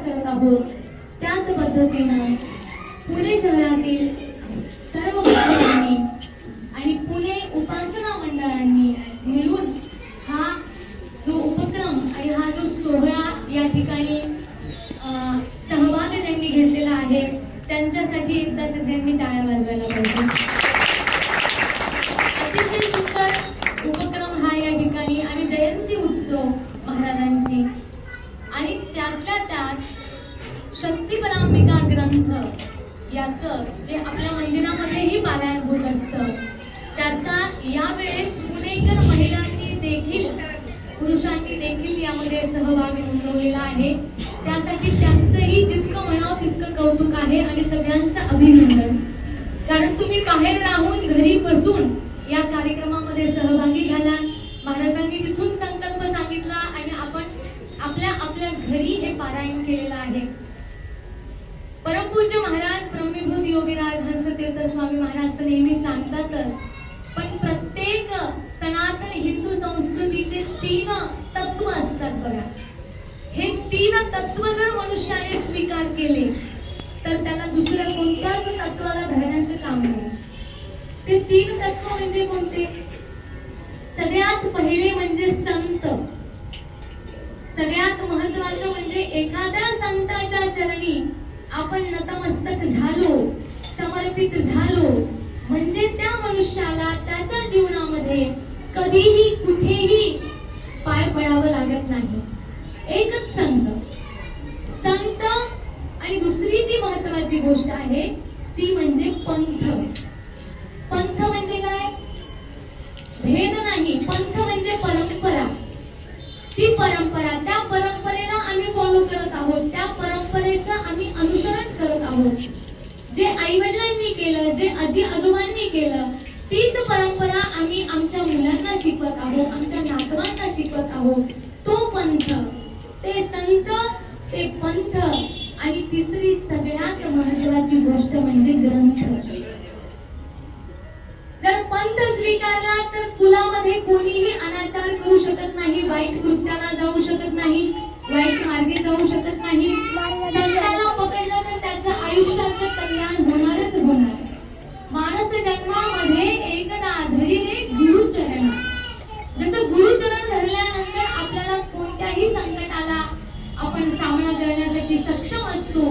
करत आहोत. त्याच पद्धतीनं पुणे शहरातील सर्व मंडळांनी आणि पुणे उपासना मंडळांनी मिळून हा जो उपक्रम आणि हा जो सोहळा या ठिकाणी सहभाग ज्यांनी घेतलेला आहे त्यांच्यासाठी एकदा सगळ्यांनी टाळ्या वाजवायला पाहिजे. अतिशय सुंदर उपक्रम हा या ठिकाणी आणि जयंती उत्सव महाराजांची आणि त्यातल्या त्यात शक्तिपरांबिका ग्रंथ याचं जे आपल्या मंदिरामध्येही पारायण होत असतं त्याचा यावेळेस पुणेकर महिलांनी देखील पुरुषांनी देखील यामध्ये सहभाग नोंदवलेला आहे. त्यासाठी त्यांचंही जितकं म्हणावं तितकं कौतुक आहे आणि सगळ्यांचं अभिनंदन. कारण तुम्ही बाहेर राहून घरी बसून या कार्यक्रमामध्ये सहभागी झाला. महाराजांनी तिथून संकल्प सांगितला आणि आपण आपल्या आपल्या घरी हे पारायण केलेलं आहे. परमपूज्य महाराज ब्रह्मीभूत योगीराज हंसतीर्थ स्वामी महाराज तर नेहमी सांगतातच, पण प्रत्येक सनातन हिंदू संस्कृतीचे 3 तत्व असतात बघा. हे 3 तत्व जर मनुष्याने स्वीकार केले तर त्याला दुसऱ्या कोणत्याच तत्वाला धरण्याचं काम नाही. ते 3 तत्व म्हणजे कोणते? सगळ्यात पहिले म्हणजे संत. सगळ्यात महत्वाचं म्हणजे एखाद्या संताच्या चरणी आपण नतमस्तक झालो, समर्पित झालो म्हणजे त्या मनुष्याला त्याच्या जीवनामध्ये कधीही कुठेही पाय पडावं लागत नाही. एकच संत आणि दुसरी जी महत्वाची गोष्ट आहे ती म्हणजे पंथ. पंथ म्हणजे काय? भेद नाही. पंथ म्हणजे परंपरा. ती परंपरा, त्या परंपरेला आम्ही फॉलो करत आहोत, त्या परंपरेचं आम्ही अनुसरण करत आहोत. जे आई वडिलांनी केलं, जे आजी आजोबांनी केलं तीच परंपरा आम्ही आमच्या मुलांना शिकवत आहोत, आमच्या नातवांना शिकवत आहोत. तो पंथ, ते संत, ते पंथ आणि तिसरी सगळ्यात महत्वाची गोष्ट म्हणजे ग्रंथ. जर पंथ स्वीकारला तर कुलामध्ये कोणीही अनाचार करू शकत नाही, वाईट कृत्याला जाऊ शकत नाही, वाईट मार्गे जाऊ शकत नाही. संताला पकडलं तर त्याचं आयुष्याचं कल्याण होणारच होणार. माणस जन्मामध्ये एकदा धरिले गुरुचरण. जसं गुरुचरण धरल्यानंतर आपल्याला कोणत्याही संकटाला आपण सामना करण्यासाठी सक्षम असतो,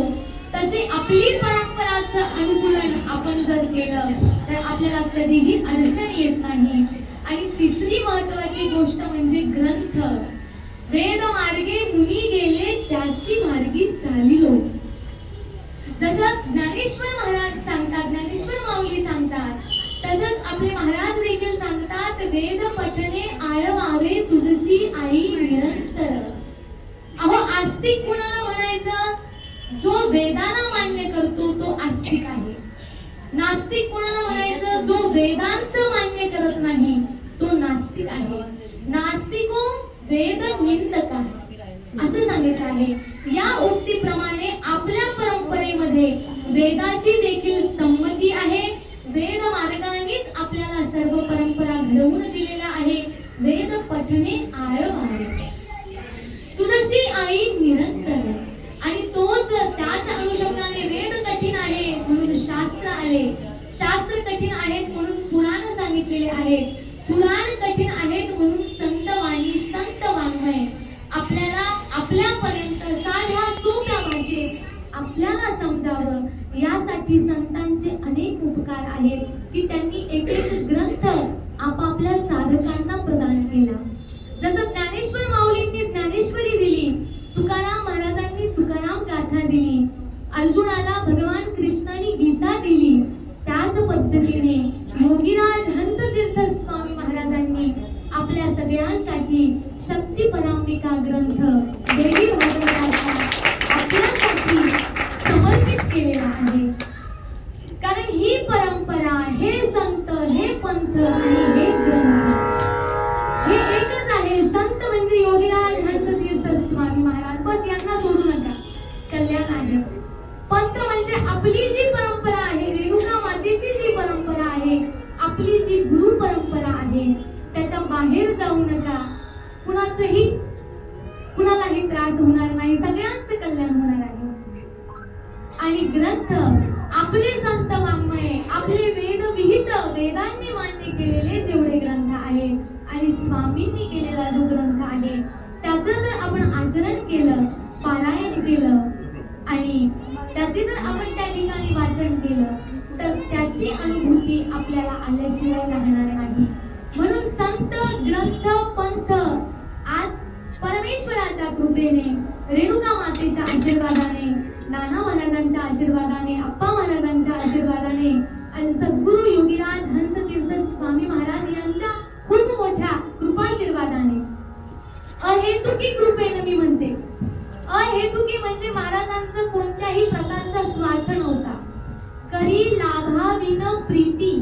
तसे आपली परंपराचं अनुकूलन आपण जर केलं तर आपल्याला कधीही अडचण येत नाही. आणि तिसरी महत्वाची गोष्ट म्हणजे ग्रंथ. वेद मार्गे मुनी गेले त्याची मार्गी चालिलो. जसं ज्ञानेश्वर महाराज सांगतात, ज्ञानेश्वर माऊली सांगतात, तसंच आपले महाराज देखील सांगतात, वेद पठणे आळवावे तुझसी आई निरंतर. अहो आस्तिक कुणाला म्हणायचं? जो वेदाला मान्य करतो तो आस्तिक आहे. नास्तिक कोणाला म्हणायचं? जो वेदांचं मान्य करत नाही तो नास्तिक आहे. नास्तिको वेद निंदक असं सांगितलं आहे. या उक्तीप्रमाणे आपल्या परंपरेमध्ये वेदाची देखील संमती आहे. वेद मार्गानेच आपल्याला सर्व परंपरा घडवून दिलेल्या आहे. वेद पठणे आळवावे तुझसी आई निरंतर. आणि तोच त्याच अनुषंगाने वेद कठीण आहे म्हणून शास्त्र आले, शास्त्र कठीण आहेत म्हणून पुराण सांगितलेले आहेत, पुराण कठीण आहेत म्हणून संतवाणी, संत वाङ्मय आपल्याला आपल्यापर्यंत साध्या सोप्या भाषेत आपल्याला समजावं यासाठी संतांचे अनेक उपकार आहेत की त्यांनी एक एक ग्रंथ आपापल्या साधकांना प्रदान केला. जसं ज्ञानेश्वर माऊलींनी ज्ञानेश्वरी दिली, तुकाराम महाराजांनी तुकाराम गाथा दिली, अर्जुनाला भगवान कृष्णाने गीता दिली, त्याच पद्धतीने योगीराज हंसतीर्थ स्वामी महाराजांनी आपल्या सगळ्यांसाठी शक्तिपरांबिका ग्रंथ देवी भागवताचा आपल्यासाठी समर्पित केलेला आहे. कारण ही परंपरा, हे संत, हे पंथ आणि हे ग्रंथ हे एकच आहे. संत म्हणजे योगीराज हंसतीर्थ स्वामी महाराज, बस यांना सोडू नका, कल्याण आहे. पंथ म्हणजे आपली जी परंपरा आहे, रेणुका मातेची जी परंपरा आहे, आपली जी गुरु परंपरा आहे, त्याच्या बाहेर जाऊ नका. कुणालाही त्रास होणार नाही, सगळ्यांचं कल्याण होणार आहे. आणि ग्रंथ आपले संत वाङ्मय, आपले वेद विहित, वेदांनी मान्य केलेले जेवढे ग्रंथ आहेत आणि स्वामींनी केलेला जो ग्रंथ आहे त्याचं जर आपण आचरण केलं, पारायण केलं आणि त्याचे जर आपण त्या ठिकाणी वाचन केलं तर त्याची अनुभूती आपल्याला आल्याशिवाय राहणार नाही. म्हणून संत, ग्रंथ, पंथ आज परमेश्वराच्या कृपेने, रेणुका मातेच्या आशीर्वादाने, नाना महाराजांच्या आशीर्वादाने, अप्पा महाराजांच्या आशीर्वादाने आणि सद्गुरु योगीराज हंसतीर्थ स्वामी महाराज यांच्या खूप मोठ्या कृपाशीर्वादाने, अहेतुकी कृपेने मी म्हणते, अहेतुकी म्हणजे महाराजांचं कोणत्याही प्रकारचा स्वार्थ नव्हता. करी लाभाविन प्रीती,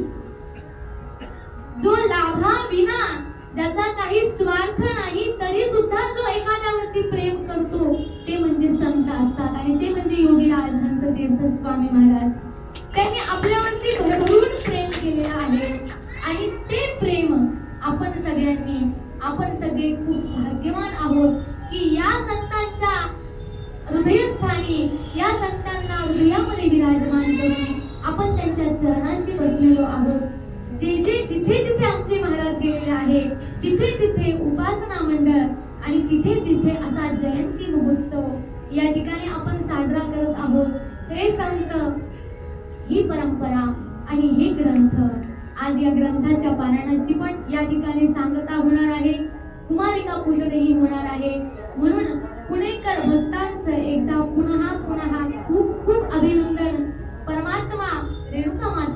जो लाभाविना, ज्याचा काही स्वार्थ नाही तरी सुद्धा जो एखाद्यावरती प्रेम करतो ते म्हणजे संत असतात आणि ते म्हणजे योगीराज हंसतीर्थ स्वामी महाराज. त्यांनी आपल्यावरती भरभरून प्रेम केलेलं आहे आणि ते प्रेम आपण सगळे खूप भाग्यवान आहोत की या संतांच्या हृदयस्थानी, या संतांना हृदयामध्ये विराजमान करून आपण त्यांच्या चरणाशी बसलेलो आहोत. जिथे आमचे महाराज गेलेले आहे तिथे उपासना मंडळ आणि तिथे असा जयंती महोत्सव या ठिकाणी आपण साजरा करत आहोत. हे संत, ही परंपरा आणि हे ग्रंथ, आज या ग्रंथाच्या पारायणाची पण या ठिकाणी सांगता होणार आहे, कुमारिका पूजनही होणार आहे. म्हणून पुणेकर भक्तांचं एकदा पुन्हा खूप खूप अभिनंदन. परमात्मा रेणुका माता